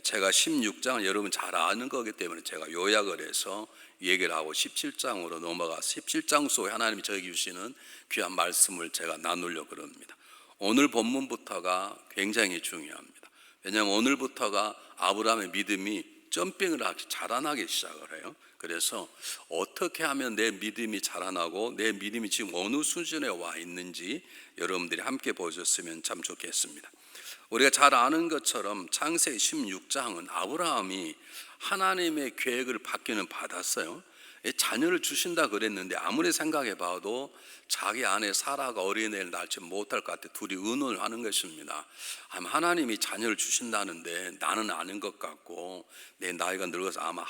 제가 16장을 여러분 잘 아는 거기 때문에 제가 요약을 해서 얘기를 하고 17장으로 넘어가 17장 속에 하나님이 저에게 주시는 귀한 말씀을 제가 나누려고 그럽니다. 오늘 본문부터가 굉장히 중요합니다. 왜냐하면 오늘부터가 아브라함의 믿음이 점핑을 하기 자라나기 시작을 해요. 그래서 어떻게 하면 내 믿음이 자라나고 내 믿음이 지금 어느 수준에 와 있는지 여러분들이 함께 보셨으면 참 좋겠습니다. 우리가 잘 아는 것처럼 창세기 16장은 아브라함이 하나님의 계획을 받기는 받았어요. 자녀를 주신다 그랬는데 아무리 생각해 봐도 자기 아내 사라가 어린애를 낳지 못할 것 같아 둘이 의논을 하는 것입니다. 하나님이 자녀를 주신다는데 나는 아닌 것 같고 내 나이가 늙어서 아마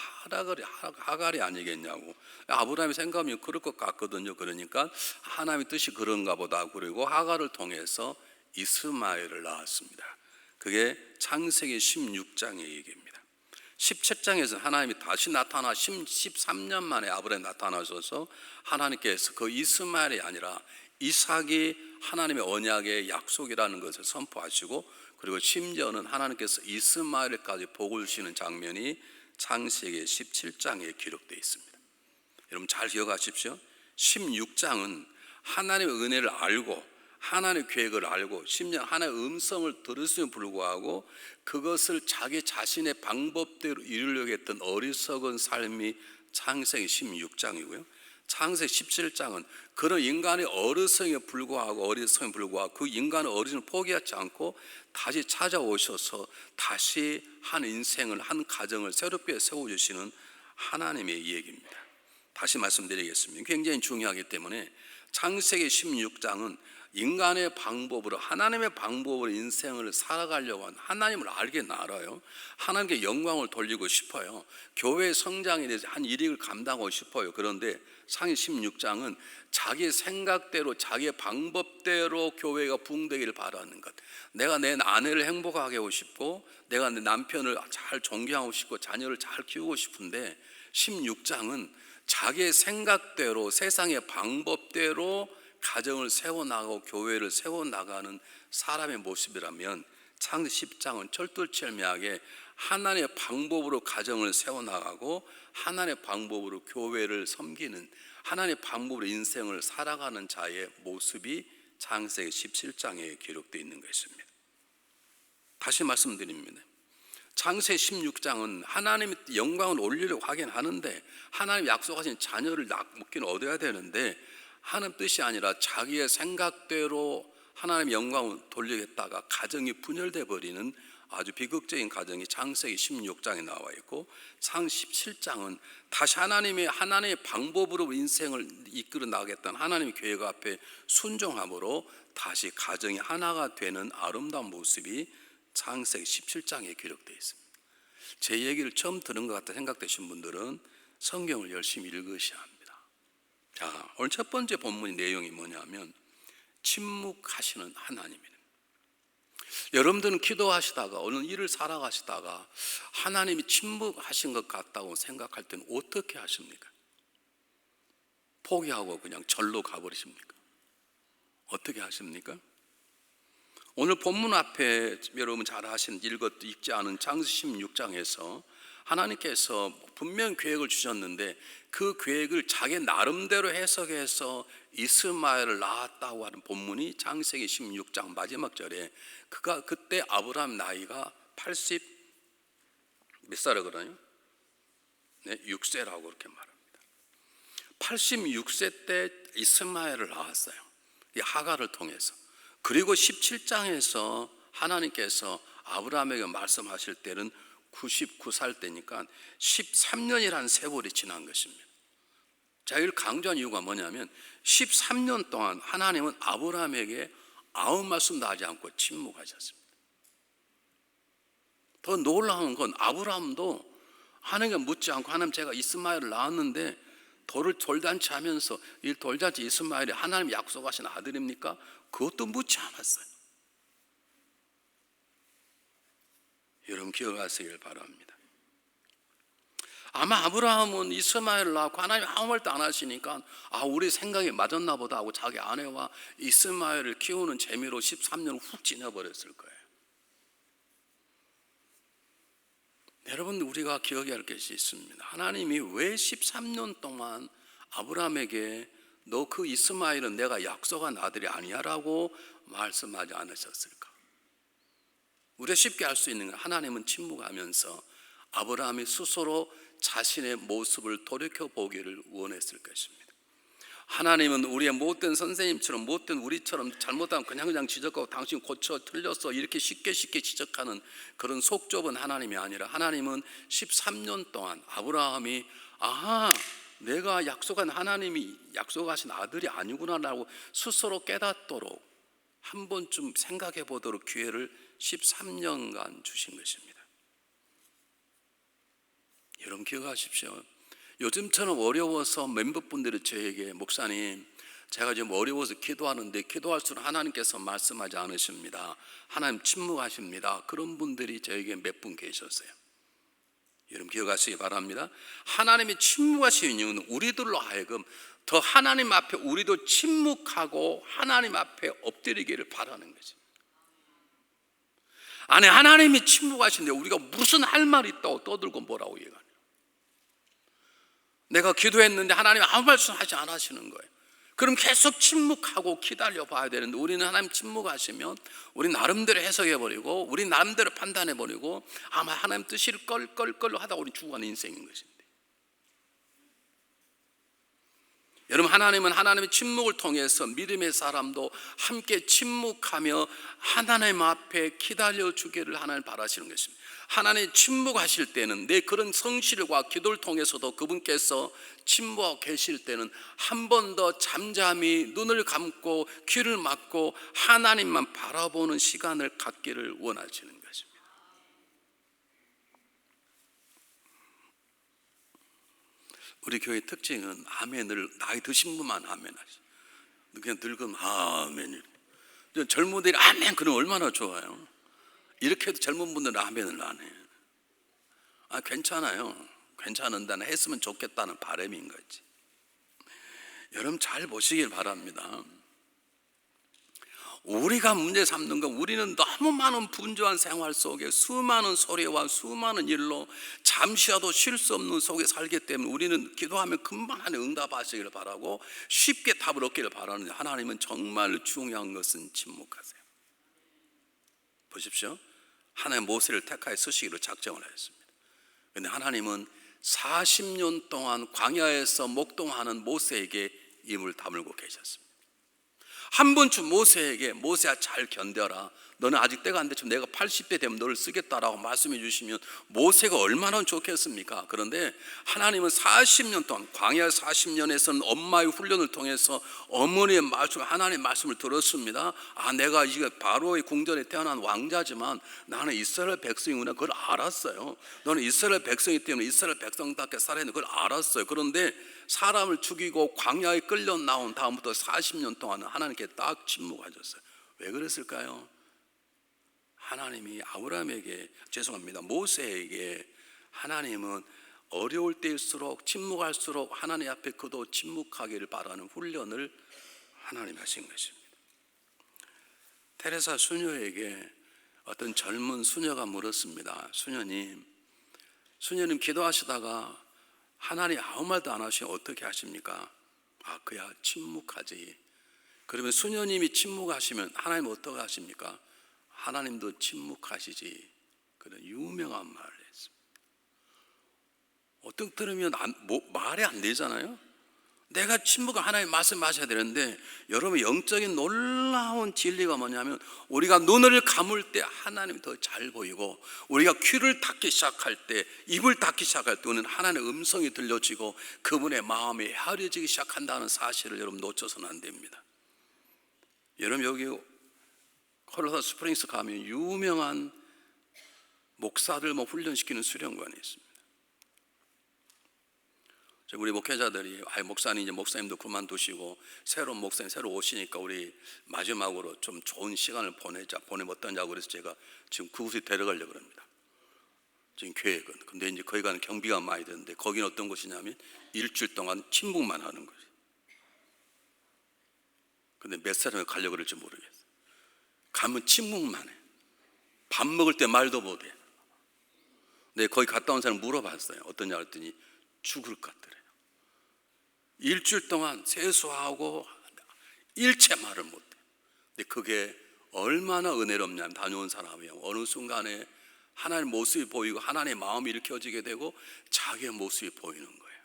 하갈이 아니겠냐고. 아브라함이 생각하면 그럴 것 같거든요. 그러니까 하나님의 뜻이 그런가 보다. 그리고 하갈을 통해서 이스마엘을 낳았습니다. 그게 창세기 16장의 얘기입니다. 17장에서 하나님이 다시 나타나 13년 만에 아브라함에 나타나셔서 하나님께서 그 이스마엘이 아니라 이삭이 하나님의 언약의 약속이라는 것을 선포하시고, 그리고 심지어는 하나님께서 이스마엘까지 복을 주시는 장면이 창세기 17장에 기록되어 있습니다. 여러분 잘 기억하십시오. 16장은 하나님의 은혜를 알고 하나님의 계획을 알고 심지어 하나님의 음성을 들었음에 불구하고 그것을 자기 자신의 방법대로 이루려고 했던 어리석은 삶이 창세기 16장이고요. 창세기 17장은 그런 인간의 어리석음에 불구하고 그 인간의 어리석음을 포기하지 않고 다시 찾아오셔서 다시 한 인생을, 한 가정을 새롭게 세워주시는 하나님의 얘기입니다. 다시 말씀드리겠습니다. 굉장히 중요하기 때문에 창세기 16장은 인간의 방법으로, 하나님의 방법으로 인생을 살아가려고 하는, 하나님을 알게 알아요. 하나님께 영광을 돌리고 싶어요. 교회 성장에 대해서 한 일익을 감당하고 싶어요. 그런데 창세기 16장은 자기 생각대로 자기의 방법대로 교회가 부흥되기를 바라는 것, 내가 내 아내를 행복하게 하고 싶고 내가 내 남편을 잘 존경하고 싶고 자녀를 잘 키우고 싶은데 16장은 자기의 생각대로 세상의 방법대로 가정을 세워나가고 교회를 세워나가는 사람의 모습이라면 창세기 10장은 철두철미하게 하나님의 방법으로 가정을 세워나가고 하나님의 방법으로 교회를 섬기는, 하나님의 방법으로 인생을 살아가는 자의 모습이 창세기 17장에 기록되어 있는 것입니다. 다시 말씀드립니다. 창세기 16장은 하나님의 영광을 올리려고 하긴 하는데 하나님 약속하신 자녀를 낳기는 얻어야 되는데 하나님 뜻이 아니라 자기의 생각대로 하나님의 영광을 돌리겠다가 가정이 분열돼 버리는 아주 비극적인 가정이 창세기 16장에 나와 있고, 창세기 17장은 다시 하나님의 방법으로 인생을 이끌어 나가겠다는 하나님의 계획 앞에 순종함으로 다시 가정이 하나가 되는 아름다운 모습이 창세기 17장에 기록되어 있습니다. 제 얘기를 처음 들은 것 같다 생각되신 분들은 성경을 열심히 읽으셔야 합니다. 자, 오늘 첫 번째 본문의 내용이 뭐냐면 침묵하시는 하나님입니다. 여러분들은 기도하시다가 어느 일을 살아가시다가 하나님이 침묵하신 것 같다고 생각할 때는 어떻게 하십니까? 포기하고 그냥 절로 가버리십니까? 어떻게 하십니까? 오늘 본문 앞에 여러분 잘 읽지 않은 창세기 16장에서 하나님께서 분명 계획을 주셨는데 그 계획을 자기 나름대로 해석해서 이스마엘을 낳았다고 하는 본문이 창세기 16장 마지막 절에 그때 아브라함 나이가 80 몇 살을 그러나요? 네, 6세라고 그렇게 말합니다. 86세 때 이스마엘을 낳았어요. 이 하갈을 통해서. 그리고 17장에서 하나님께서 아브라함에게 말씀하실 때는 99살 때니까 13년이라는 세월이 지난 것입니다. 자, 이걸 강조한 이유가 뭐냐면 13년 동안 하나님은 아브라함에게 아무 말씀도 하지 않고 침묵하셨습니다. 더 놀라운 건 아브라함도 하나님께 묻지 않고 하나님 제가 이스마엘을 낳았는데 돌잔치 하면서 이 돌잔치 이스마엘이 하나님 약속하신 아들입니까? 그것도 묻지 않았어요. 여러분 기억하시길 바랍니다. 아마 아브라함은 이스마엘을 낳고 하나님 아무 말도 안 하시니까 우리 생각이 맞았나 보다 하고 자기 아내와 이스마엘을 키우는 재미로 13년을 훅 지나버렸을 거예요. 여러분, 우리가 기억해야 할 것이 있습니다. 하나님이 왜 13년 동안 아브라함에게 너 그 이스마엘은 내가 약속한 아들이 아니야 라고 말씀하지 않으셨을까? 우리가 쉽게 알 수 있는 건 하나님은 침묵하면서 아브라함이 스스로 자신의 모습을 돌이켜보기를 원했을 것입니다. 하나님은 우리의 못된 선생님처럼, 못된 우리처럼 잘못하면 그냥 지적하고 당신 고쳐 틀렸어 이렇게 쉽게 지적하는 그런 속 좁은 하나님이 아니라, 하나님은 13년 동안 아브라함이 내가 약속한 하나님이 약속하신 아들이 아니구나라고 스스로 깨닫도록 한 번쯤 생각해 보도록 기회를 13년간 주신 것입니다. 여러분 기억하십시오. 요즘처럼 어려워서 멤버분들이 저에게 목사님 제가 지금 어려워서 기도하는데 기도할수록 하나님께서 말씀하지 않으십니다. 하나님 침묵하십니다. 그런 분들이 저에게 몇 분 계셨어요. 여러분 기억하시기 바랍니다. 하나님이 침묵하시는 이유는 우리들로 하여금 더 하나님 앞에 우리도 침묵하고 하나님 앞에 엎드리기를 바라는 것입니다. 아니 하나님이 침묵하신데 우리가 무슨 할 말이 있다고 떠들고 뭐라고 얘기하냐. 내가 기도했는데 하나님 아무 말씀하지 않으시는 거예요. 그럼 계속 침묵하고 기다려 봐야 되는데, 우리는 하나님 침묵하시면 우리 나름대로 해석해버리고 우리 나름대로 판단해버리고 아마 하나님 뜻을 껄껄껄 하다 우리 죽어가는 인생인 것입니다. 여러분, 하나님은 하나님의 침묵을 통해서 믿음의 사람도 함께 침묵하며 하나님 앞에 기다려주기를 하나님 바라시는 것입니다. 하나님 침묵하실 때는, 내 그런 성실과 기도를 통해서도 그분께서 침묵하고 계실 때는 한 번 더 잠잠히 눈을 감고 귀를 막고 하나님만 바라보는 시간을 갖기를 원하시는 것입니다. 우리 교회 특징은 아멘을 나이 드신 분만 아멘하시. 그냥 늙으면 아멘. 젊은이들이 아멘 그럼 얼마나 좋아요. 이렇게 해도 젊은 분들은 아멘을 안 해요. 괜찮아요. 괜찮은다는 했으면 좋겠다는 바람인 거지. 여러분 잘 보시길 바랍니다. 우리가 문제 삼는 건, 우리는 너무 많은 분주한 생활 속에 수많은 소리와 수많은 일로 잠시라도 쉴 수 없는 속에 살기 때문에 우리는 기도하면 금방 하나님 응답하시기를 바라고 쉽게 답을 얻기를 바라는데, 하나님은 정말 중요한 것은 침묵하세요. 보십시오. 하나님 모세를 택하여 쓰시기로 작정을 하였습니다. 그런데 하나님은 40년 동안 광야에서 목동하는 모세에게 입을 다물고 계셨습니다. 한 번쯤 모세에게 모세야 잘 견뎌라, 너는 아직 때가 안 됐지만 내가 80대 되면 너를 쓰겠다라고 말씀해 주시면 모세가 얼마나 좋겠습니까? 그런데 하나님은 40년 동안, 광야 40년에서는 엄마의 훈련을 통해서 어머니의 말씀, 하나님의 말씀을 들었습니다. 내가 이게 바로의 궁전에 태어난 왕자지만 나는 이스라엘 백성이구나, 그걸 알았어요. 너는 이스라엘 백성이기 때문에 이스라엘 백성답게 살아야 되는 걸 알았어요. 그런데 사람을 죽이고 광야에 끌려 나온 다음부터 40년 동안은 하나님께 딱 침묵하셨어요. 왜 그랬을까요? 하나님이 아브라함에게, 모세에게, 하나님은 어려울 때일수록 침묵할수록 하나님 앞에 그도 침묵하기를 바라는 훈련을 하나님 하신 것입니다. 테레사 수녀에게 어떤 젊은 수녀가 물었습니다. 수녀님 기도하시다가 하나님 아무 말도 안 하시면 어떻게 하십니까? 그야 침묵하지. 그러면 수녀님이 침묵하시면 하나님 어떻게 하십니까? 하나님도 침묵하시지. 그런 유명한 말을 했습니다. 어떻게 들으면 말이 안 되잖아요. 내가 침묵을 하나님 말씀하셔야 되는데, 여러분 영적인 놀라운 진리가 뭐냐면, 우리가 눈을 감을 때 하나님이 더 잘 보이고, 우리가 귀를 닫기 시작할 때, 입을 닫기 시작할 때 우리는 하나님의 음성이 들려지고 그분의 마음이 헤아려지기 시작한다는 사실을 여러분 놓쳐서는 안 됩니다. 여러분 여기 콜로라도 스프링스 가면 유명한 목사들 훈련시키는 수련관이 있습니다. 우리 목회자들이 목사님도 그만두시고 새로운 목사님 새로 오시니까 우리 마지막으로 좀 좋은 시간을 보내면 어떠냐고 그래서 제가 지금 그곳에 데려가려고 합니다. 지금 계획은. 근데 이제 거기 가는 경비가 많이 드는데, 거기는 어떤 곳이냐면 일주일 동안 침묵만 하는 거예요. 근데 몇 사람이 가려고 그럴지 모르겠어요. 가면 침묵만 해. 밥 먹을 때 말도 못해. 네, 거기 갔다 온 사람 물어봤어요. 어떠냐 그랬더니 죽을 것 같더래요. 일주일 동안 세수하고 일체 말을 못해. 근데 그게 얼마나 은혜롭냐면 다녀온 사람이 어느 순간에 하나님의 모습이 보이고 하나님의 마음이 일으켜지게 되고 자기의 모습이 보이는 거예요.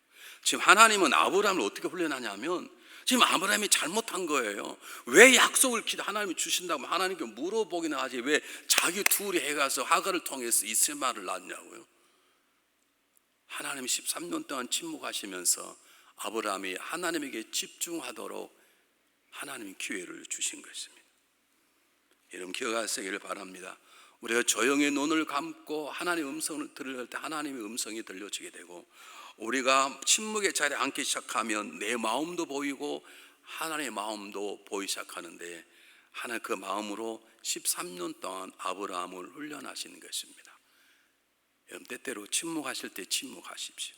지금 하나님은 아브라함을 어떻게 훈련하냐면 지금 아브라함이 잘못한 거예요. 왜 약속을 하나님이 주신다고 하나님께 물어보기나 하지 왜 자기 둘이 해가서 하갈을 통해서 이스마엘을 낳냐고요. 하나님이 13년 동안 침묵하시면서 아브라함이 하나님에게 집중하도록 하나님이 기회를 주신 것입니다. 여러분 기억하시기를 바랍니다. 우리가 조용히 눈을 감고 하나님의 음성을 들을 때 하나님의 음성이 들려지게 되고 우리가 침묵의 자리에 앉기 시작하면 내 마음도 보이고 하나님의 마음도 보이기 시작하는데 하나님 그 마음으로 13년 동안 아브라함을 훈련하시는 것입니다. 여러분 때때로 침묵하실 때 침묵하십시오.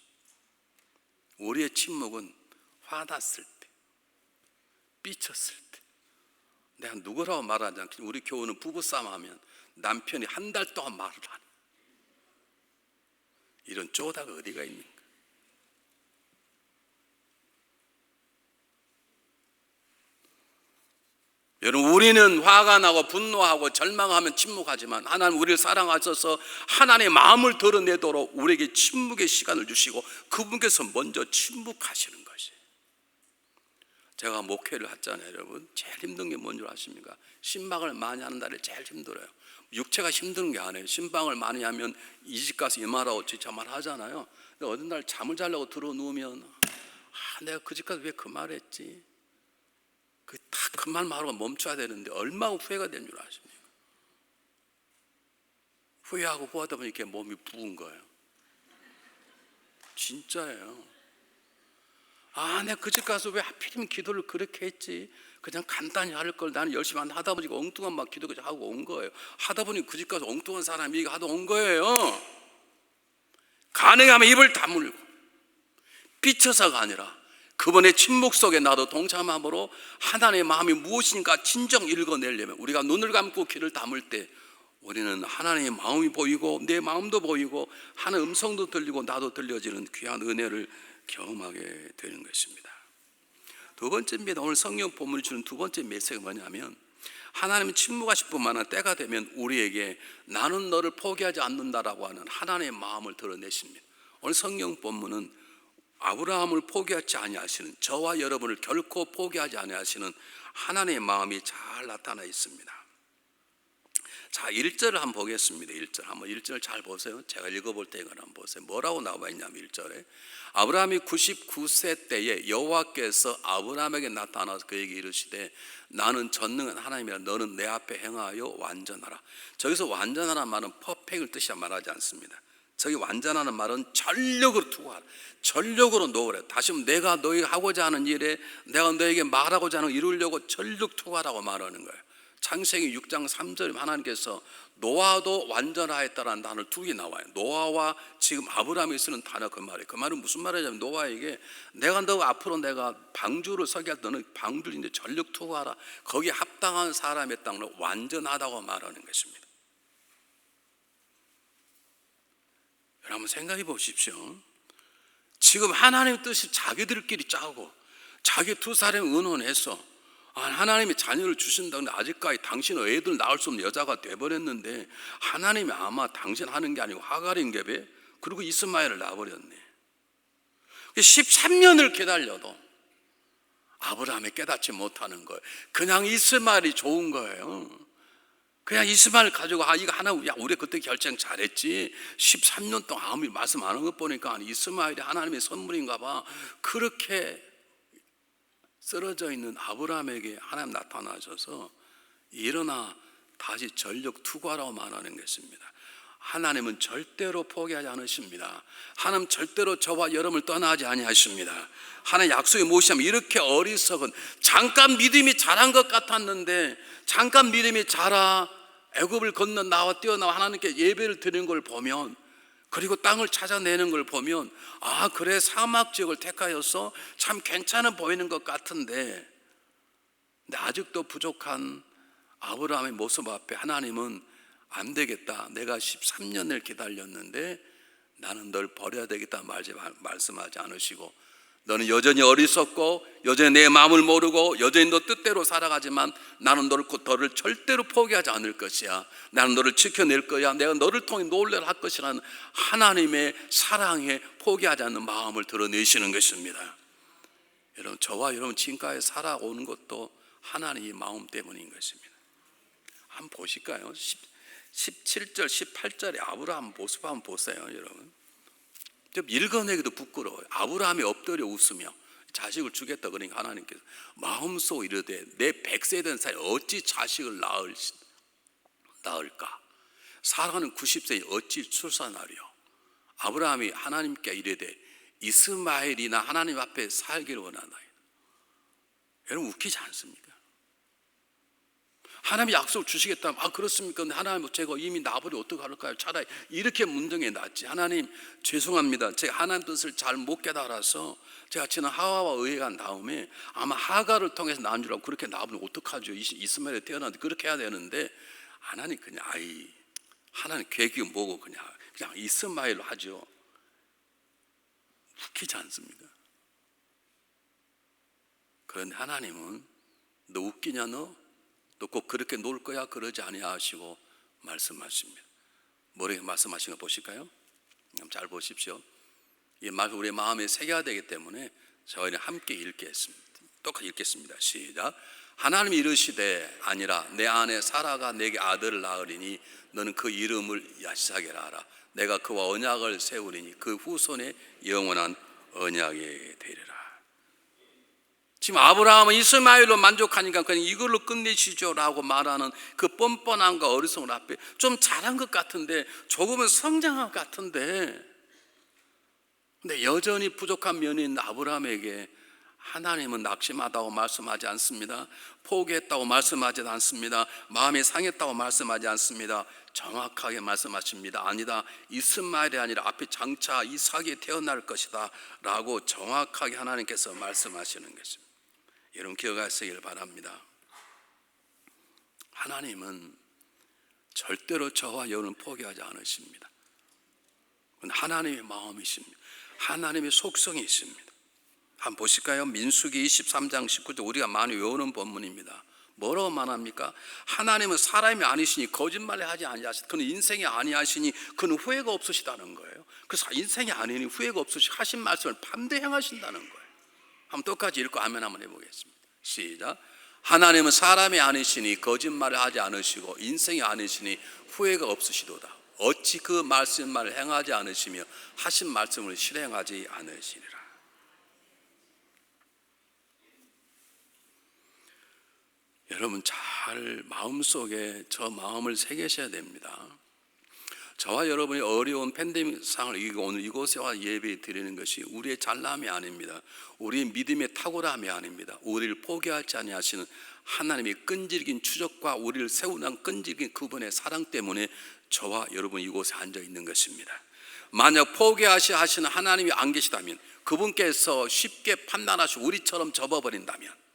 우리의 침묵은 화났을 때, 삐쳤을 때, 내가 누구라고 말하지 않겠지. 우리 교우는 부부싸움 하면 남편이 한 달 동안 말을 안 해. 이런 쪼다가 어디가 있는가? 여러분 우리는 화가 나고 분노하고 절망하면 침묵하지만 하나님 우리를 사랑하셔서 하나님의 마음을 드러내도록 우리에게 침묵의 시간을 주시고 그분께서 먼저 침묵하시는 것이에요. 제가 목회를 했잖아요. 여러분 제일 힘든 게 뭔지 아십니까? 신방을 많이 하는 날이 제일 힘들어요. 육체가 힘든 게 아니에요. 신방을 많이 하면 이 집 가서 이 말하고 저 말 하잖아요. 근데 어느 날 잠을 자려고 들어 누우면 내가 그 집 가서 왜 그 말 했지? 그 말 말하고 멈춰야 되는데 얼마나 후회가 되는 줄 아십니까? 후회하고 후하다 보니 이렇게 몸이 부은 거예요. 진짜예요. 내가 그 집 가서 왜 하필이면 기도를 그렇게 했지? 그냥 간단히 할 걸 나는 열심히 하다 보니까 엉뚱한 막 기도까지 하고 온 거예요. 하다 보니 그 집 가서 엉뚱한 사람이 하다 온 거예요. 가능하면 입을 다물고 삐쳐서가 아니라 그분의 침묵 속에 나도 동참함으로 하나님의 마음이 무엇인가 진정 읽어내려면 우리가 눈을 감고 귀를 다물 때 우리는 하나님의 마음이 보이고 내 마음도 보이고 하나님의 음성도 들리고 나도 들려지는 귀한 은혜를 경험하게 되는 것입니다. 두 번째입니다. 오늘 성경 본문이 주는 두 번째 메시지가 뭐냐면 하나님이 침묵하실 뿐만 아니라 때가 되면 우리에게 나는 너를 포기하지 않는다라고 하는 하나님의 마음을 드러내십니다. 오늘 성경 본문은 아브라함을 포기하지 아니하시는 저와 여러분을 결코 포기하지 아니하시는 하나님의 마음이 잘 나타나 있습니다. 자, 1절을 한번 보겠습니다. 1절 잘 보세요. 제가 읽어볼 테니까 한번 보세요. 뭐라고 나와 있냐면 1절에 아브라함이 99세 때에 여호와께서 아브라함에게 나타나서 그에게 이르시되 나는 전능한 하나님이라 너는 내 앞에 행하여 완전하라. 저기서 완전하라는 말은 퍼펙트를 뜻이 말하지 않습니다. 저기 완전하는 말은 전력으로 투구하라. 전력으로 놓으라. 다시 한번 내가 너에게 하고자 하는 일에 내가 너에게 말하고자 하는 이루려고 전력 투구하라고 말하는 거예요. 창세기 6장 3절에 하나님께서 노아도 완전하였다라는 단어를 두 개 나와요. 노아와 지금 아브라함이 쓰는 단어 그 말이에요. 그 말은 무슨 말이냐면 노아에게 내가 너 앞으로 내가 방주를 서게 할 너는 방주를 이제 전력 투구하라. 거기에 합당한 사람의 땅으로 완전하다고 말하는 것입니다. 여러분 생각해 보십시오. 지금 하나님의 뜻이 자기들끼리 짜고 자기 두 사람이 의논해서 하나님이 자녀를 주신다는데 아직까지 당신은 애들 낳을 수 없는 여자가 돼버렸는데 하나님이 아마 당신 하는 게 아니고 하갈인 게배 그리고 이스마엘을 낳아버렸네. 13년을 기다려도 아브라함이 깨닫지 못하는 거예요. 그냥 이스마엘이 좋은 거예요. 그냥 이스마엘 가지고 이거 하나 우리 그때 결정 잘했지. 13년 동안 아무 말씀 안 한 것 보니까 이스마엘이 하나님의 선물인가 봐. 그렇게 쓰러져 있는 아브라함에게 하나님 나타나셔서 일어나 다시 전력 투구하라고 말하는 것입니다. 하나님은 절대로 포기하지 않으십니다. 하나님 절대로 저와 여러분을 떠나지 아니하십니다. 하나님 약속이 무엇이냐면 이렇게 어리석은 잠깐 믿음이 자란 것 같았는데 잠깐 믿음이 자라 애굽을 건너 나와 뛰어나와 하나님께 예배를 드리는 걸 보면 그리고 땅을 찾아내는 걸 보면 그래 사막 지역을 택하여서 참 괜찮아 보이는 것 같은데 근데 아직도 부족한 아브라함의 모습 앞에 하나님은 안 되겠다. 내가 13년을 기다렸는데 나는 널 버려야 되겠다 말씀하지 않으시고, 너는 여전히 어리석고 여전히 내 마음을 모르고 여전히 너 뜻대로 살아가지만 나는 너를 절대로 포기하지 않을 것이야. 나는 너를 지켜낼 거야. 내가 너를 통해 놀래를 할 것이라는 하나님의 사랑에 포기하지 않는 마음을 드러내시는 것입니다. 여러분, 저와 여러분 지금까지 살아오는 것도 하나님의 마음 때문인 것입니다. 한번 보실까요? 17절 18절에 아브라함 모습 한번 보세요. 여러분, 좀 읽어내기도 부끄러워요. 아브라함이 엎드려 웃으며 자식을 주겠다 그러니까 하나님께서 마음속 이르되 내 100세 된 사이 어찌 자식을 낳을까? 사라는 90세에 어찌 출산하리요? 아브라함이 하나님께 이르되 이스마엘이나 하나님 앞에 살기를 원하나이다. 여러분, 웃기지 않습니까? 하나님이 약속을 주시겠다면 그렇습니까? 근데 하나님, 제가 이미 나버려 어떡할까요? 차라리 이렇게 문등에 낫지. 하나님 죄송합니다. 제가 하나님 뜻을 잘 못 깨달아서 제가 지난 하와와 의해간 다음에 아마 하가를 통해서 낳은 줄 알고 그렇게 낳으면 어떡하죠? 이스마엘에 태어났는데 그렇게 해야 되는데 하나님 그냥 하나님 계획이 뭐고 그냥 이스마엘로 하죠. 웃기지 않습니까? 그런데 하나님은 너 웃기냐 너 꼭 그렇게 놀 거야 그러지 아니하시고 말씀하십니다. 뭐라고 말씀하신 거 보실까요? 잘 보십시오. 이 말씀 우리 마음에 새겨야 되기 때문에 저희는 함께 읽겠습니다. 똑같이 읽겠습니다. 시작. 하나님이 이르시되 아니라 내 아내 사라가 내게 아들을 낳으리니 너는 그 이름을 야시사게라 하라. 내가 그와 언약을 세우리니 그 후손의 영원한 언약이 되리라. 지금 아브라함은 이스마엘로 만족하니까 그냥 이걸로 끝내시죠라고 말하는 그 뻔뻔함과 어리석은 앞에 좀 잘한 것 같은데, 조금은 성장한 것 같은데, 근데 여전히 부족한 면이 있는 아브라함에게 하나님은 낙심하다고 말씀하지 않습니다. 포기했다고 말씀하지 않습니다. 마음이 상했다고 말씀하지 않습니다. 정확하게 말씀하십니다. 아니다, 이스마엘이 아니라 앞에 장차 이삭이 태어날 것이다 라고 정확하게 하나님께서 말씀하시는 것입니다. 여러분, 기억하시길 바랍니다. 하나님은 절대로 저와 여러분을 포기하지 않으십니다. 그건 하나님의 마음이십니다. 하나님의 속성이십니다. 한번 보실까요? 민수기 23장 19절, 우리가 많이 외우는 본문입니다. 뭐라고 말합니까? 하나님은 사람이 아니시니 거짓말을 하지 아니하시다. 그는 인생이 아니하시니 그는 후회가 없으시다는 거예요. 그래서 인생이 아니니 후회가 없으시 하신 말씀을 반대 행하신다는 거예요. 한번 똑같이 읽고 아멘 한번 해보겠습니다. 시작. 하나님은 사람이 아니시니 거짓말을 하지 않으시고 인생이 아니시니 후회가 없으시도다. 어찌 그 말씀만을 행하지 않으시며 하신 말씀을 실행하지 않으시리라. 여러분, 잘 마음속에 저 마음을 새기셔야 됩니다. 저와 여러분이 어려운 팬데믹 상황을 이기고 오늘 이곳에 와 예배 드리는 것이 우리의 잘남이 아닙니다. 우리의 믿음의 탁월함이 아닙니다. 우리를 포기하지 아니하시는 하나님의 끈질긴 추적과 우리를 세우는 끈질긴 그분의 사랑 때문에 저와 여러분 이곳에 앉아 있는 것입니다. 만약 포기하시는 하나님이 안 계시다면, 그분께서 쉽게 판단하시고 우리처럼 접어버린다면,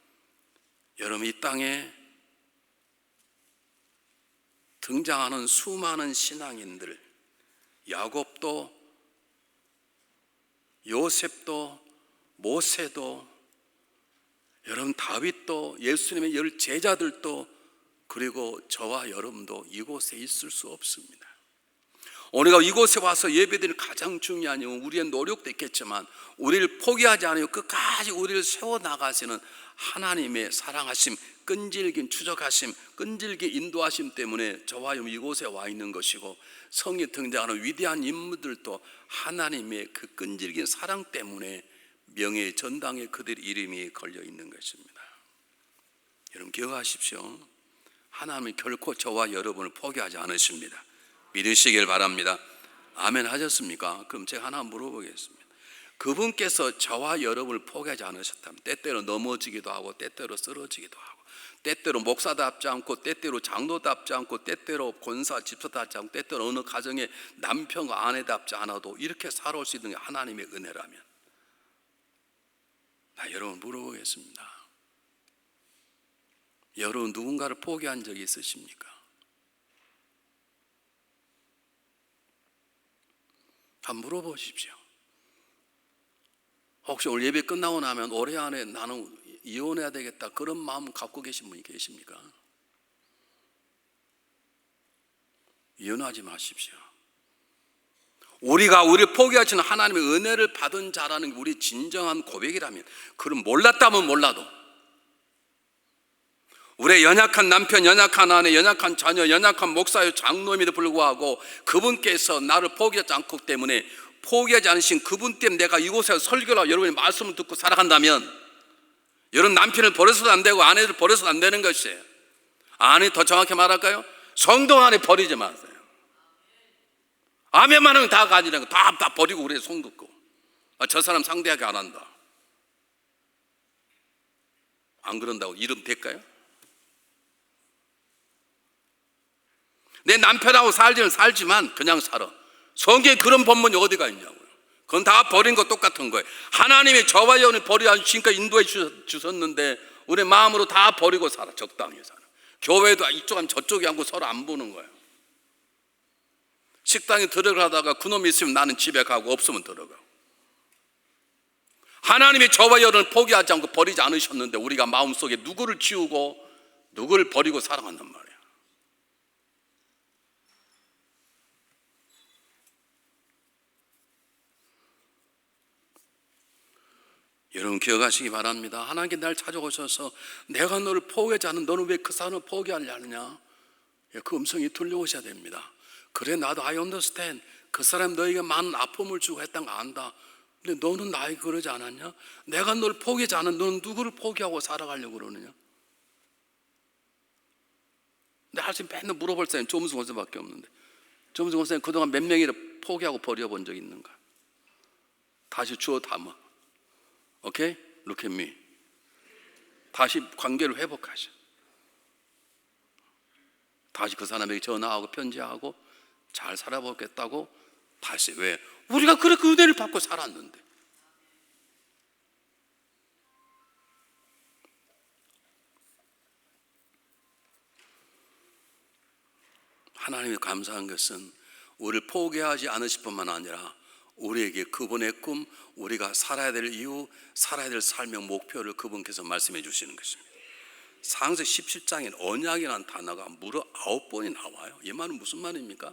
여러분 이 땅에 등장하는 수많은 신앙인들, 야곱도 요셉도 모세도, 여러분 다윗도, 예수님의 열 제자들도, 그리고 저와 여러분도 이곳에 있을 수 없습니다. 우리가 이곳에 와서 예배드리는 가장 중요한 이유는 우리의 노력도 있겠지만 우리를 포기하지 않으며 끝까지 우리를 세워나가시는 하나님의 사랑하심, 끈질긴 추적하심, 끈질긴 인도하심 때문에 저와 이곳에 와 있는 것이고, 성에 등장하는 위대한 인물들도 하나님의 그 끈질긴 사랑 때문에 명예의 전당에 그들의 이름이 걸려 있는 것입니다. 여러분 기억하십시오. 하나님은 결코 저와 여러분을 포기하지 않으십니다. 믿으시길 바랍니다. 아멘 하셨습니까? 그럼 제가 하나 물어보겠습니다. 그분께서 저와 여러분을 포기하지 않으셨다면 때때로 넘어지기도 하고 때때로 쓰러지기도 하고 때때로 목사답지 않고 때때로 장로답지 않고 때때로 권사 집사답지 않고 때때로 어느 가정의 남편과 아내답지 않아도 이렇게 살아올 수 있는 게 하나님의 은혜라면, 나 여러분 물어보겠습니다. 여러분 누군가를 포기한 적이 있으십니까? 한번 물어보십시오. 혹시 오늘 예배 끝나고 나면 올해 안에 나는 이혼해야 되겠다 그런 마음 갖고 계신 분이 계십니까? 이혼하지 마십시오. 우리를 포기하시는 하나님의 은혜를 받은 자라는 게 우리 진정한 고백이라면, 그럼 몰랐다면 몰라도 우리의 연약한 남편, 연약한 아내, 연약한 자녀, 연약한 목사여 장로임에도 불구하고 그분께서 나를 포기하지 않기 때문에, 포기하지 않으신 그분 때문에 내가 이곳에서 설교를 하고 여러분의 말씀을 듣고 살아간다면, 여러분 남편을 버려서도 안 되고 아내를 버려서도 안 되는 것이에요. 아니, 더 정확히 말할까요? 성도 안에 버리지 마세요. 아멘만 하면 다 가지라는 거 다 버리고 그래. 손 긋고 저 사람 상대하게 안 한다. 안 그런다고 이름 될까요? 내 남편하고 살지만 그냥 살아. 성경에 그런 본문이 어디가 있냐고요. 그건 다 버린 거 똑같은 거예요. 하나님이 저와 여러분을 버리지 지금까지 인도해 주셨는데 우리 마음으로 다 버리고 살아. 적당히 살아. 교회도 이쪽 하면 저쪽이 하고 서로 안 보는 거예요. 식당에 들어가다가 그놈이 있으면 나는 집에 가고 없으면 들어가고. 하나님이 저와 여러분을 포기하지 않고 버리지 않으셨는데 우리가 마음속에 누구를 지우고 누구를 버리고 살아간단 말이에요. 여러분 기억하시기 바랍니다. 하나님께 날 찾아오셔서 내가 너를 포기하지 않은 너는 왜 그 사람을 포기하려 하느냐, 그 음성이 들려오셔야 됩니다. 그래, 나도 I understand. 그 사람 너에게 많은 아픔을 주고 했던 거 안다. 근데 너는 나에게 그러지 않았냐? 내가 너를 포기하지 않은 너는 누구를 포기하고 살아가려고 그러느냐? 근데 사실 맨날 물어볼 사람이 조문수 권사밖에 없는데, 조문수 권사님 그동안 몇 명이를 포기하고 버려본 적 있는가? 다시 주워 담아. 오케이? Look at me. 다시 관계를 회복하셔. 다시 그 사람에게 전화하고 편지하고 잘 살아보겠다고 다시. 왜? 우리가 그렇게 은혜를 받고 살았는데. 하나님이 감사한 것은 우리를 포기하지 않으실 뿐만 아니라 우리에게 그분의 꿈, 우리가 살아야 될 이유, 살아야 될 삶의 목표를 그분께서 말씀해 주시는 것입니다. 창세기 17장에 언약이라는 단어가 무려 9번이 나와요. 이 말은 무슨 말입니까?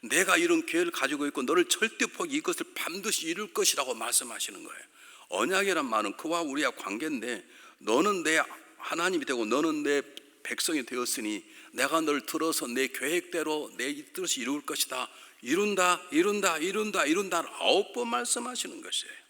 내가 이런 기회를 가지고 있고 너를 절대 포기, 이것을 반드시 이룰 것이라고 말씀하시는 거예요. 언약이란 말은 그와 우리와 관계인데, 너는 내 하나님이 되고 너는 내 백성이 되었으니 내가 널 들어서 내 계획대로 내 뜻을 이룰 것이다. 이룬다 9번 말씀하시는 것이에요.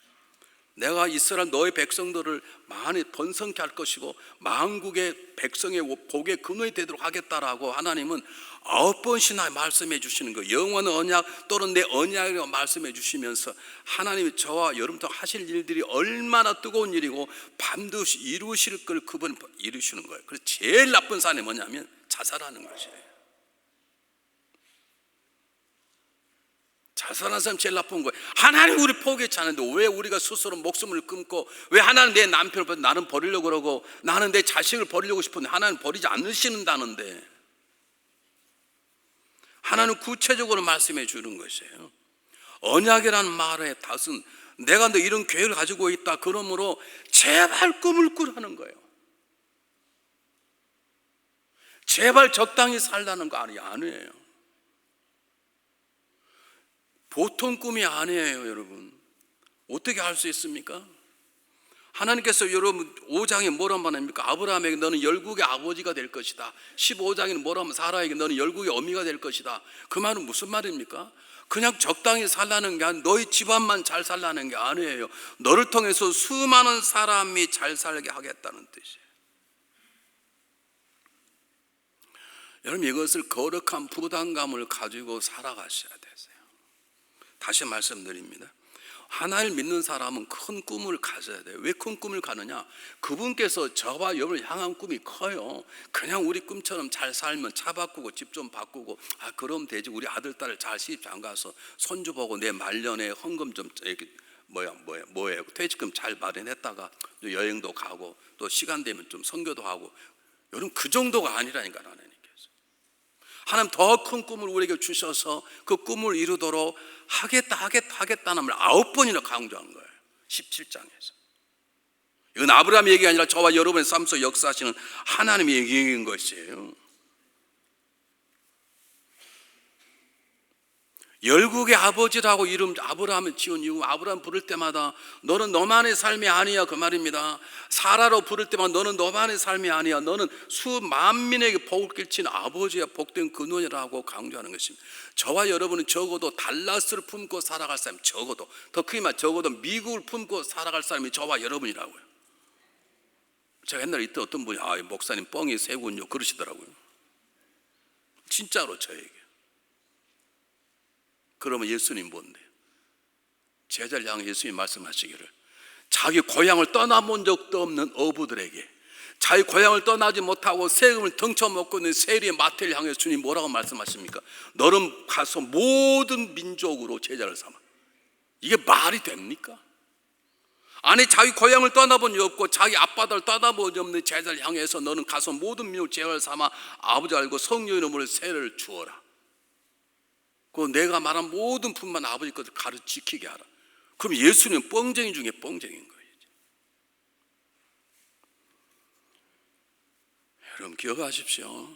내가 이스라엘 너의 백성들을 많이 번성케 할 것이고 만국의 백성의 복의 근원이 되도록 하겠다라고 하나님은 9번씩이나 말씀해 주시는 거예요. 영원한 언약 또는 내 언약이라고 말씀해 주시면서 하나님이 저와 여러분도 하실 일들이 얼마나 뜨거운 일이고 반드시 이루실 걸 그분 이루시는 거예요. 그래서 제일 나쁜 사람이 뭐냐면 자살하는 것이에요. 자살하는 사람 제일 나쁜 거예요. 하나님 우리 포기했지 않은데 왜 우리가 스스로 목숨을 끊고, 왜 하나님 내 남편을 나는 버리려고 그러고 나는 내 자식을 버리려고 싶은데 하나님 버리지 않으시는다는데, 하나님 구체적으로 말씀해 주는 것이에요. 언약이라는 말의 뜻은 내가 너 이런 계획을 가지고 있다 그러므로 제발 꿈을 꾸라는 거예요. 제발 적당히 살라는 거 아니에요. 보통 꿈이 아니에요, 여러분. 어떻게 할 수 있습니까? 하나님께서 여러분 5장에 뭐라고 말합니까? 아브라함에게 너는 열국의 아버지가 될 것이다. 15장에는 뭐라고 하면 사라에게 너는 열국의 어미가 될 것이다. 그 말은 무슨 말입니까? 그냥 적당히 살라는 게 아니라 너희 집안만 잘 살라는 게 아니에요. 너를 통해서 수많은 사람이 잘 살게 하겠다는 뜻이에요. 여러분 이것을 거룩한 부담감을 가지고 살아가셔야 되세요. 다시 말씀드립니다. 하나님을 믿는 사람은 큰 꿈을 가져야 돼요. 왜 큰 꿈을 가느냐? 그분께서 저와 여러분을 향한 꿈이 커요. 그냥 우리 꿈처럼 잘 살면 차 바꾸고 집 좀 바꾸고 그럼 되지. 우리 아들 딸을 잘 시집장 가서 손주 보고 내 말년에 헌금 좀 퇴직금 잘 마련했다가 여행도 가고 또 시간 되면 좀 선교도 하고. 여러분 그 정도가 아니라니까. 하나님 더 큰 꿈을 우리에게 주셔서 그 꿈을 이루도록 하겠다는 말 9번이나 강조한 거예요. 17장에서. 이건 아브라함의 얘기가 아니라 저와 여러분의 삶 속 역사하시는 하나님의 얘기인 것이에요. 열국의 아버지라고 이름 아브라함을 지은 이유, 아브라함 부를 때마다 너는 너만의 삶이 아니야 그 말입니다. 사라로 부를 때마다 너는 너만의 삶이 아니야, 너는 수만민에게 복을 끼친 아버지야, 복된 근원이라고 강조하는 것입니다. 저와 여러분은 적어도 달라스를 품고 살아갈 사람, 적어도 더 크게 말 적어도 미국을 품고 살아갈 사람이 저와 여러분이라고요. 제가 옛날에 이때 어떤 분이 목사님 뻥이 세군요 그러시더라고요. 진짜로 저에게. 그러면 예수님 뭔데요? 제자를 향해 예수님 말씀하시기를 자기 고향을 떠나본 적도 없는 어부들에게, 자기 고향을 떠나지 못하고 세금을 덩쳐먹고 있는 세리의 마태를 향해 주님 뭐라고 말씀하십니까? 너는 가서 모든 민족으로 제자를 삼아. 이게 말이 됩니까? 아니 자기 고향을 떠나본 적 없고 자기 앞바다를 떠나본 적 없는 제자를 향해서 너는 가서 모든 민족 제자를 삼아 아버지 알고 성령 이름으로 세례를 주어라. 그 내가 말한 모든 분만 아버지 것을 가르쳐 지키게 하라. 그럼 예수님은 뻥쟁이 중에 뻥쟁이인 거예요. 여러분 기억하십시오.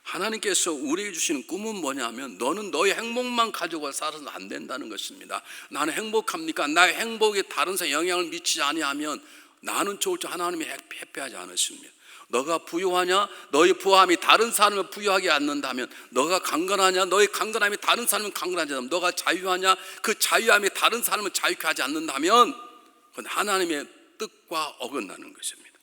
하나님께서 우리에게 주시는 꿈은 뭐냐면 너는 너의 행복만 가지고 살아서 안 된다는 것입니다. 나는 행복합니까? 나의 행복에 다른 사람에 영향을 미치지 아니하면 나는 좋을 줄 하나님이 회피하지 않으십니다. 너가 부유하냐? 너의 부함이 다른 사람을 부유하게 않는다면, 너가 강건하냐? 너의 강건함이 다른 사람을 강건하지 않는다면, 너가 자유하냐? 그 자유함이 다른 사람을 자유케 하지 않는다면 그건 하나님의 뜻과 어긋나는 것입니다.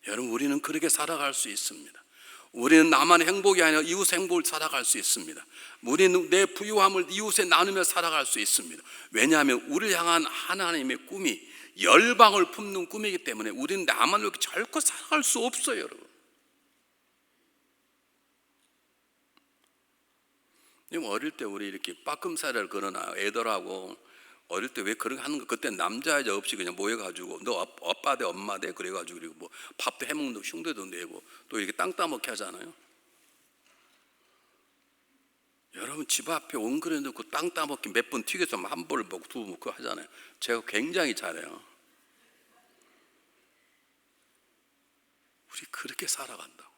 여러분 우리는 그렇게 살아갈 수 있습니다. 우리는 나만의 행복이 아니라 이웃의 행복을 살아갈 수 있습니다. 우리는 내 부유함을 이웃에 나누며 살아갈 수 있습니다. 왜냐하면 우리를 향한 하나님의 꿈이 열방을 품는 꿈이기 때문에 우리는 나만 이렇게 절코 살아갈 수 없어요. 여러분 어릴 때 우리 이렇게 빠끔사례를 걸어놔요. 애들하고 어릴 때 왜 그런 거 하는 거, 그때 남자 여자 없이 그냥 모여가지고 너 아빠 대 엄마 대 그래가지고 그리고 뭐 밥도 해먹는 흉대도 내고 또 이렇게 땅 따먹게 하잖아요. 여러분 집 앞에 옹그레 놓고 땅 따먹기 몇 번 튀겨서 한 번을 먹고 두 번 먹고 하잖아요. 제가 굉장히 잘해요. 우리 그렇게 살아간다고.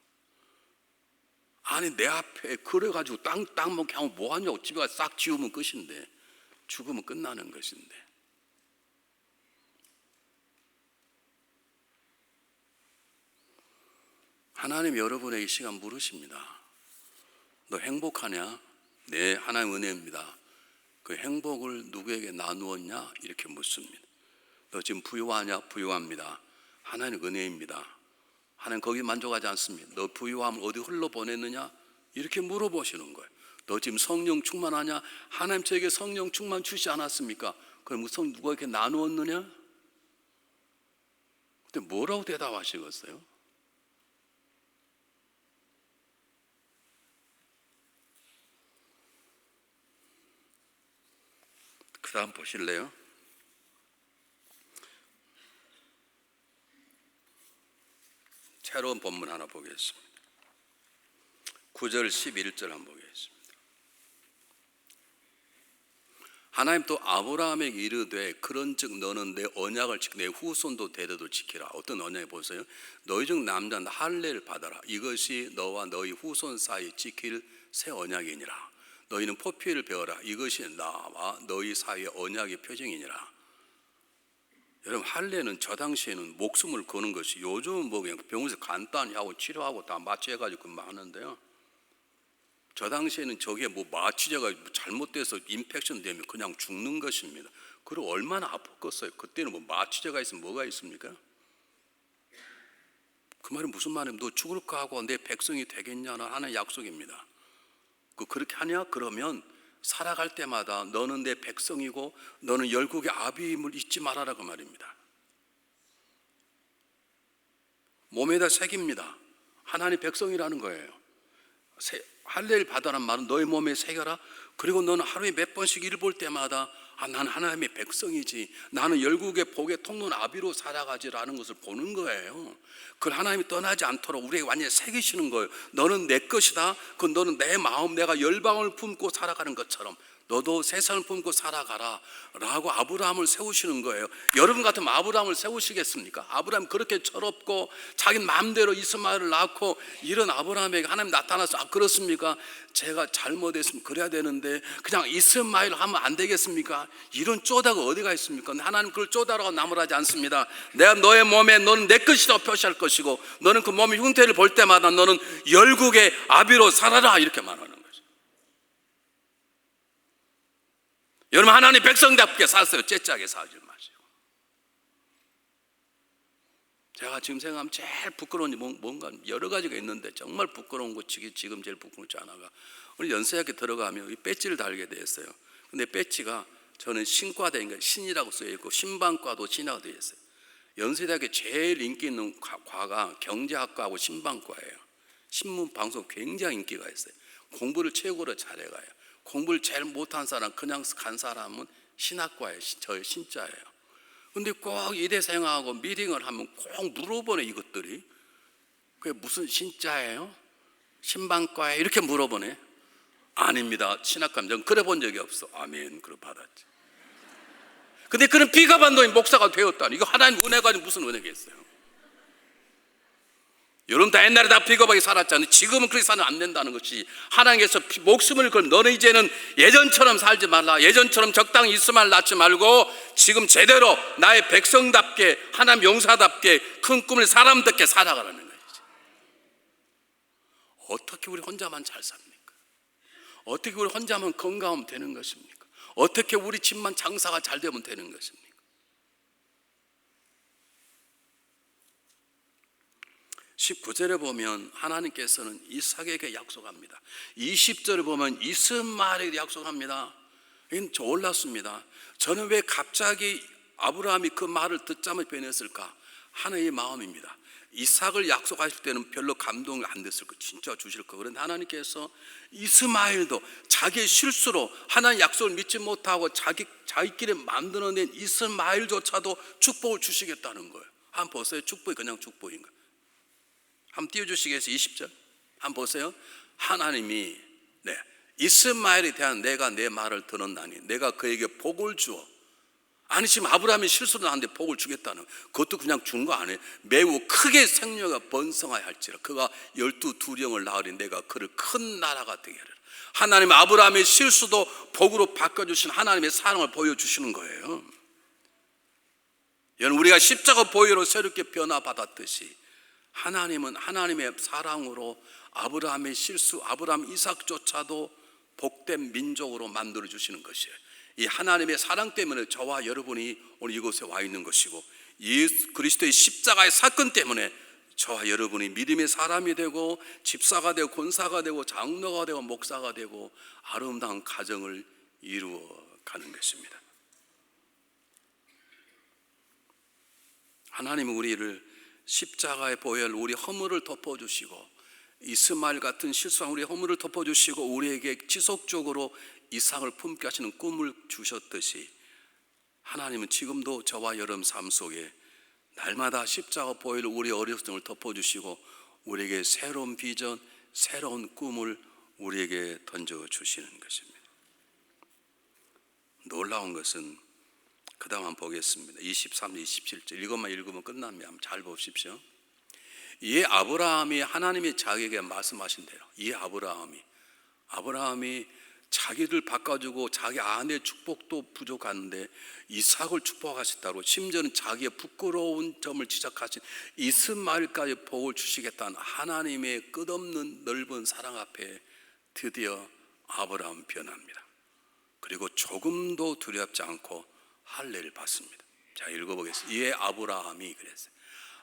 아니 내 앞에 그래가지고 땅 먹게 하면 뭐하냐고. 집에 가서 싹 지우면 끝인데, 죽으면 끝나는 것인데. 하나님 여러분에게 이 시간 물으십니다. 너 행복하냐? 네, 하나님 은혜입니다. 그 행복을 누구에게 나누었냐? 이렇게 묻습니다. 너 지금 부유하냐? 부유합니다. 하나님 은혜입니다. 하나님 거기 만족하지 않습니다. 너 부유함을 어디 흘러보냈느냐? 이렇게 물어보시는 거예요. 너 지금 성령 충만하냐? 하나님 저에게 성령 충만 주시지 않았습니까? 그럼 누구에게 나누었느냐? 그때 뭐라고 대답하시겠어요? 그 다음 보실래요? 새로운 본문 하나 보겠습니다. 9절 11절 한번 보겠습니다. 하나님 또 아브라함에게 이르되 그런즉 너는 내 언약을 지키고 내 후손도 대대로 지키라. 어떤 언약이 보세요. 너희 중 남자는 할례를 받아라. 이것이 너와 너희 후손 사이 지킬 새 언약이니라. 너희는 포피를 배워라. 이것이 나와 너희 사이의 언약의 표징이니라. 여러분 할례는 저 당시에는 목숨을 거는 것이, 요즘은 뭐 그냥 병원에서 간단히 하고 치료하고 다 마취해가지고 금방 하는데요. 저 당시에는 저게 뭐 마취제가 잘못돼서 인펙션 되면 그냥 죽는 것입니다. 그리고 얼마나 아팠겠어요. 그때는 뭐 마취제가 있으면 뭐가 있습니까? 그 말은 무슨 말이에요? 너 죽을까 하고 내 백성이 되겠냐는 하는 약속입니다. 그렇게 하냐? 그러면 살아갈 때마다 너는 내 백성이고 너는 열국의 아비임을 잊지 말아라 그 말입니다. 몸에다 새깁니다. 하나님 백성이라는 거예요. 할례를 받아란 말은 너의 몸에 새겨라. 그리고 너는 하루에 몇 번씩 일 볼 때마다 나는 하나님의 백성이지, 나는 열국의 복의 통로는 아비로 살아가지라는 것을 보는 거예요. 그걸 하나님이 떠나지 않도록 우리에게 완전히 새기시는 거예요. 너는 내 것이다. 그건 너는 내 마음, 내가 열방을 품고 살아가는 것처럼 너도 세상을 품고 살아가라 라고 아브라함을 세우시는 거예요. 여러분 같으면 아브라함을 세우시겠습니까? 아브라함 그렇게 철없고 자기 마음대로 이스마엘을 낳고 이런 아브라함에게 하나님 나타나서 그렇습니까? 제가 잘못했으면 그래야 되는데 그냥 이스마엘 하면 안 되겠습니까? 이런 쪼다가 어디가 있습니까? 하나님 그걸 쪼다라고 나무라지 않습니다. 내가 너의 몸에 너는 내 것이라고 표시할 것이고 너는 그 몸의 흉태를 볼 때마다 너는 열국의 아비로 살아라 이렇게 말하는 거예요. 여러분 하나님 백성답게 사세요. 째짜게 살지 마시고. 제가 지금 생각하면 제일 부끄러운 게 뭔가 여러 가지가 있는데 정말 부끄러운 것 지금 제일 부끄럽지 않아가 오늘 연세학교 들어가면 이 배지를 달게 되었어요. 근데 배지가 저는 신과대인가 신이라고 써있고 신방과도 신이라고 되어 있어요. 연세대학교 제일 인기 있는 과가 경제학과하고 신방과예요. 신문 방송 굉장히 인기가 있어요. 공부를 최고로 잘해가요. 공부를 제일 못한 사람, 그냥 간 사람은 신학과예요. 저의 신자예요. 근데 꼭 이대생하고 미팅을 하면 꼭 물어보네 이것들이. 그게 무슨 신자예요? 신방과예요? 이렇게 물어보네. 아닙니다. 신학과면 전 그래 본 적이 없어. 아멘. 그럼 받았지. 근데 그런 비가반도인 목사가 되었다니. 이거 하나님 은혜 가지고 무슨 은혜겠어요? 여러분 다 옛날에 다 비겁하게 살았잖아요. 지금은 그렇게 살면 안 된다는 것이 하나님께서 목숨을 걸 너는 이제는 예전처럼 살지 말라. 예전처럼 적당히 있으만 낳지 말고 지금 제대로 나의 백성답게 하나님 용사답게 큰 꿈을 사람답게 살아가라는 거예요. 어떻게 우리 혼자만 잘 삽니까? 어떻게 우리 혼자만 건강하면 되는 것입니까? 어떻게 우리 집만 장사가 잘 되면 되는 것입니까? 19절에 보면 하나님께서는 이삭에게 약속합니다. 20절에 보면 이스마엘에게 약속합니다. 이건 놀랐습니다. 저는 왜 갑자기 아브라함이 그 말을 듣자마자 변했을까? 하나님의 마음입니다. 이삭을 약속하실 때는 별로 감동이 안 됐을 거, 진짜 주실 거. 그런데 하나님께서 이스마엘도 자기의 실수로 하나님 약속을 믿지 못하고 자기끼리 만들어낸 이스마엘조차도 축복을 주시겠다는 거예요. 한번 보세요. 축복이 그냥 축복인가? 한번 띄워주시겠어요? 20절 한번 보세요. 하나님이 이스마엘에 대한 내가 내 말을 들었나니 내가 그에게 복을 주어. 아니 지금 아브라함이 실수로 나한테 복을 주겠다는, 그것도 그냥 준 거 아니에요. 매우 크게 생녀가 번성하여 할지라 그가 12두령을 낳으리 내가 그를 큰 나라가 되게 하리라. 하나님 아브라함의 실수도 복으로 바꿔주신 하나님의 사랑을 보여주시는 거예요. 여러분 우리가 십자가 보혈로 새롭게 변화받았듯이 하나님은 하나님의 사랑으로 아브라함의 실수, 아브라함 이삭조차도 복된 민족으로 만들어 주시는 것이에요. 이 하나님의 사랑 때문에 저와 여러분이 오늘 이곳에 와 있는 것이고 예수 그리스도의 십자가의 사건 때문에 저와 여러분이 믿음의 사람이 되고 집사가 되고 권사가 되고 장로가 되고 목사가 되고 아름다운 가정을 이루어 가는 것입니다. 하나님은 우리를 십자가의 보혈 우리 허물을 덮어주시고 이스마엘 같은 실수한 우리 허물을 덮어주시고 우리에게 지속적으로 이삭을 품게 하시는 꿈을 주셨듯이 하나님은 지금도 저와 여러분 삶 속에 날마다 십자가 보혈로 우리 어려움을 덮어주시고 우리에게 새로운 비전, 새로운 꿈을 우리에게 던져주시는 것입니다. 놀라운 것은 그 다음 한번 보겠습니다. 23절, 27절 이것만 읽으면 끝납니다. 잘 보십시오. 이 아브라함이 하나님이 자기에게 말씀하신 대로 이 아브라함이 자기를 바꿔주고 자기 아내의 축복도 부족한데 이삭을 축복하셨다고 심지어는 자기의 부끄러운 점을 지적하신 이스마엘까지 복을 주시겠다는 하나님의 끝없는 넓은 사랑 앞에 드디어 아브라함은 변합니다. 그리고 조금도 두렵지 않고 할례를 받습니다. 자 읽어보겠습니다. 이에 아브라함이 그랬어요.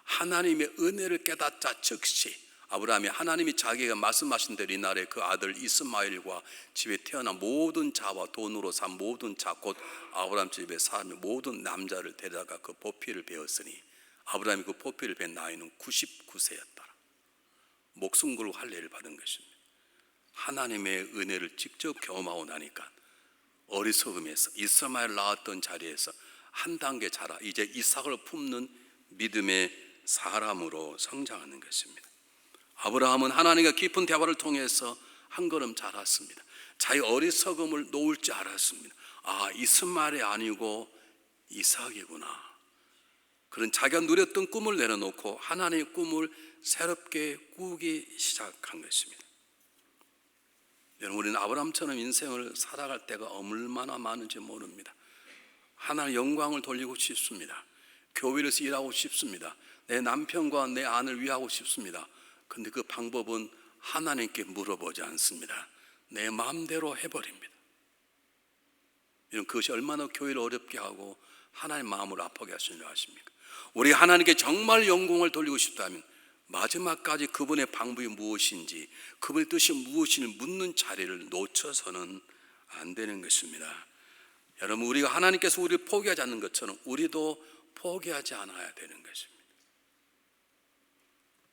하나님의 은혜를 깨닫자 즉시 아브라함이 하나님이 자기가 말씀하신 대로 이날에 그 아들 이스마엘과 집에 태어난 모든 자와 돈으로 산 모든 자 곧 아브라함 집에 사는 모든 남자를 데려다가 그 보피를 베었으니 아브라함이 그 보피를 벤 나이는 99세였더라. 목숨 걸고 할례를 받은 것입니다. 하나님의 은혜를 직접 경험하고 나니까 어리석음에서 이스마엘 낳았던 자리에서 한 단계 자라 이제 이삭을 품는 믿음의 사람으로 성장하는 것입니다. 아브라함은 하나님과 깊은 대화를 통해서 한 걸음 자랐습니다. 자기 어리석음을 놓을 줄 알았습니다. 아, 이스마엘이 아니고 이삭이구나. 그런 자기가 누렸던 꿈을 내려놓고 하나님의 꿈을 새롭게 꾸기 시작한 것입니다. 여러분, 우리는 아브라함처럼 인생을 살아갈 때가 얼마나 많은지 모릅니다. 하나님의 영광을 돌리고 싶습니다. 교회에서 일하고 싶습니다. 내 남편과 내 아내를 위하고 싶습니다. 그런데 그 방법은 하나님께 물어보지 않습니다. 내 마음대로 해버립니다. 이런 그것이 얼마나 교회를 어렵게 하고 하나님의 마음을 아프게 하시는지 아십니까? 우리 하나님께 정말 영광을 돌리고 싶다면 마지막까지 그분의 방법이 무엇인지, 그분의 뜻이 무엇인지 묻는 자리를 놓쳐서는 안 되는 것입니다. 여러분, 우리가 하나님께서 우리를 포기하지 않는 것처럼 우리도 포기하지 않아야 되는 것입니다.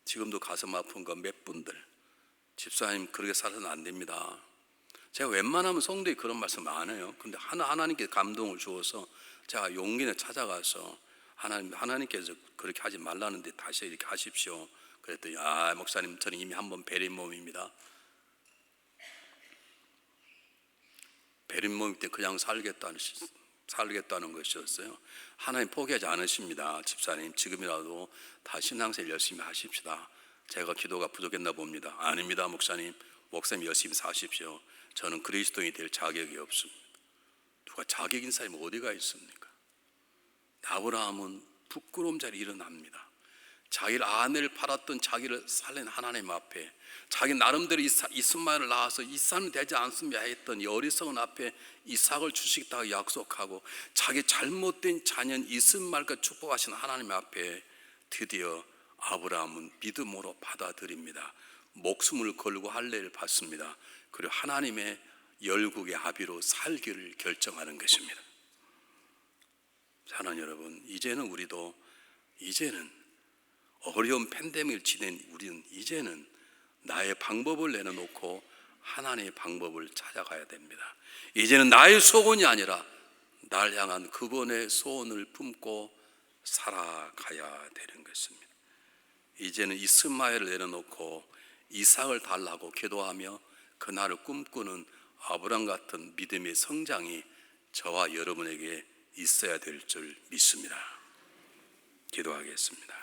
지금도 가슴 아픈 거 몇 분들, 집사님 그렇게 살아서는 안 됩니다. 제가 웬만하면 성도에 그런 말씀 안 해요. 근데 하나님께 감동을 주어서 제가 용기를 찾아가서 하나님께서 그렇게 하지 말라는데 다시 이렇게 하십시오. 그랬더니 목사님, 저는 이미 한번 베린 몸입니다. 베린 몸일 때 그냥 살겠다는 것이었어요. 하나님 포기하지 않으십니다. 집사님, 지금이라도 다 신앙생활 열심히 하십시다. 제가 기도가 부족했나 봅니다. 아닙니다, 목사님. 목사님 열심히 사십시오. 저는 그리스도인이 될 자격이 없습니다. 누가 자격 있는 사람이 어디가 있습니까? 아브라함은 부끄러움 자리에 일어납니다. 자기를 아내를 팔았던 자기를 살린 하나님 앞에, 자기 나름대로 이스마엘을 낳아서 이 사람이 되지 않습니다 했던 이 어리석은 앞에 이삭을 주시겠다고 약속하고, 자기 잘못된 자녀인 이스마엘과 축복하신 하나님 앞에 드디어 아브라함은 믿음으로 받아들입니다. 목숨을 걸고 할례를 받습니다. 그리고 하나님의 열국의 아비로 살기를 결정하는 것입니다. 사랑하는 여러분, 이제는 우리도 어려운 팬데믹을 지낸 우리는 이제는 나의 방법을 내려놓고 하나님의 방법을 찾아가야 됩니다. 이제는 나의 소원이 아니라 날 향한 그분의 소원을 품고 살아가야 되는 것입니다. 이제는 이스마엘을 내려놓고 이삭을 달라고 기도하며 그날을 꿈꾸는 아브라함 같은 믿음의 성장이 저와 여러분에게 있어야 될 줄 믿습니다. 기도하겠습니다.